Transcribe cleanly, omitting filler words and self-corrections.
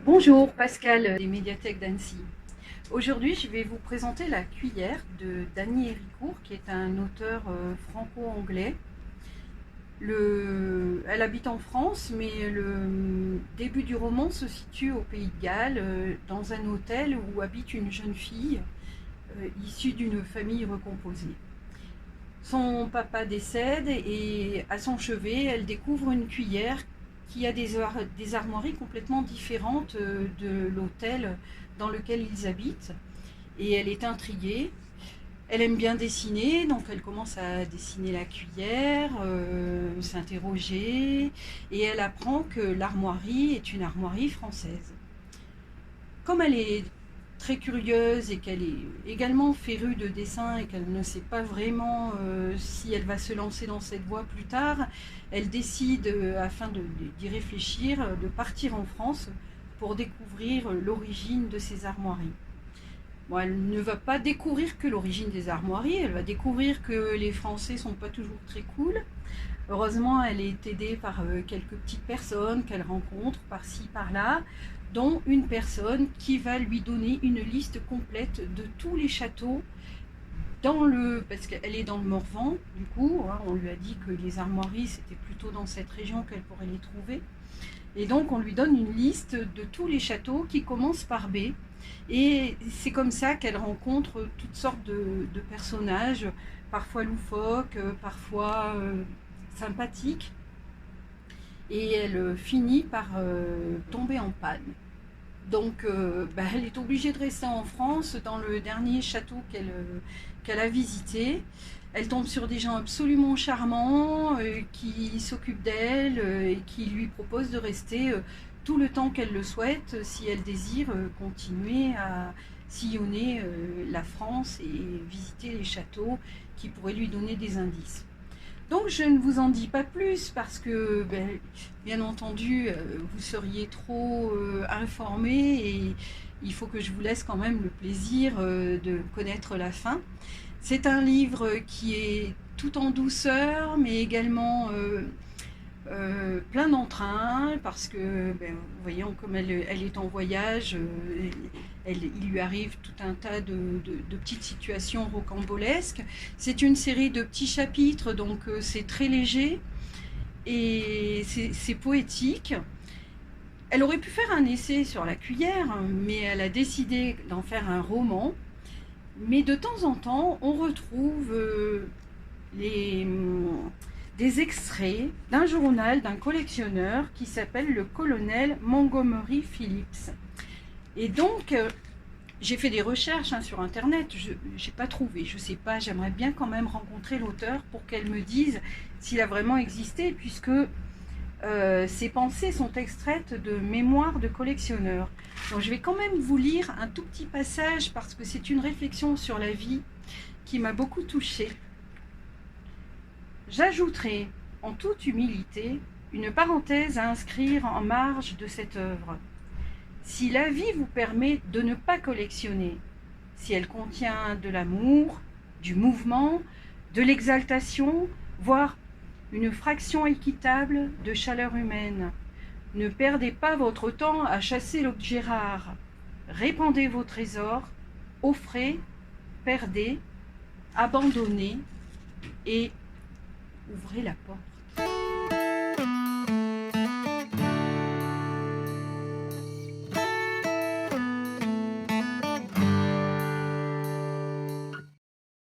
Bonjour, Pascal des médiathèques d'Annecy. Aujourd'hui, je vais vous présenter La Cuillère de Dany Héricourt, qui est un auteur franco-anglais. Elle habite en France, mais le début du roman se situe au Pays de Galles, dans un hôtel où habite une jeune fille issue d'une famille recomposée. Son papa décède et à son chevet, elle découvre une cuillère qui a des armoiries complètement différentes de l'hôtel dans lequel ils habitent. Et elle est intriguée. Elle aime bien dessiner, donc elle commence à dessiner la cuillère, s'interroger, et elle apprend que l'armoirie est une armoirie française. Comme elle est très curieuse et qu'elle est également férue de dessin et qu'elle ne sait pas vraiment si elle va se lancer dans cette voie plus tard, elle décide, afin d'y réfléchir, de partir en France pour découvrir l'origine de ces armoiries. Bon, elle ne va pas découvrir que l'origine des armoiries, elle va découvrir que les Français sont pas toujours très cool. Heureusement, elle est aidée par quelques petites personnes qu'elle rencontre par-ci, par-là, dont une personne qui va lui donner une liste complète de tous les châteaux parce qu'elle est dans le Morvan, du coup, hein, on lui a dit que les armoiries, c'était plutôt dans cette région qu'elle pourrait les trouver. Et donc, on lui donne une liste de tous les châteaux qui commencent par B. Et c'est comme ça qu'elle rencontre toutes sortes de personnages, parfois loufoques, parfois sympathiques. Et elle finit par tomber en panne. Donc, elle est obligée de rester en France dans le dernier château qu'elle a visité. Elle tombe sur des gens absolument charmants qui s'occupent d'elle et qui lui proposent de rester tout le temps qu'elle le souhaite si elle désire continuer à sillonner la France et visiter les châteaux qui pourraient lui donner des indices. Donc je ne vous en dis pas plus parce que, bien entendu, vous seriez trop informé et il faut que je vous laisse quand même le plaisir de connaître la fin. C'est un livre qui est tout en douceur, mais également plein d'entrain, parce que, voyons, comme elle est en voyage, il lui arrive tout un tas de petites situations rocambolesques. C'est une série de petits chapitres, donc c'est très léger et c'est poétique. Elle aurait pu faire un essai sur la cuillère, mais elle a décidé d'en faire un roman. Mais de temps en temps, on retrouve des extraits d'un journal d'un collectionneur qui s'appelle le colonel Montgomery Phillips. Et donc, j'ai fait des recherches sur Internet, je n'ai pas trouvé, je ne sais pas, j'aimerais bien quand même rencontrer l'auteur pour qu'elle me dise s'il a vraiment existé, puisque ces pensées sont extraites de mémoires de collectionneurs. Donc je vais quand même vous lire un tout petit passage parce que c'est une réflexion sur la vie qui m'a beaucoup touchée. J'ajouterai, en toute humilité, une parenthèse à inscrire en marge de cette œuvre. Si la vie vous permet de ne pas collectionner, si elle contient de l'amour, du mouvement, de l'exaltation, voire une fraction équitable de chaleur humaine, ne perdez pas votre temps à chasser l'objet rare. Répandez vos trésors, offrez, perdez, abandonnez et ouvrez la porte.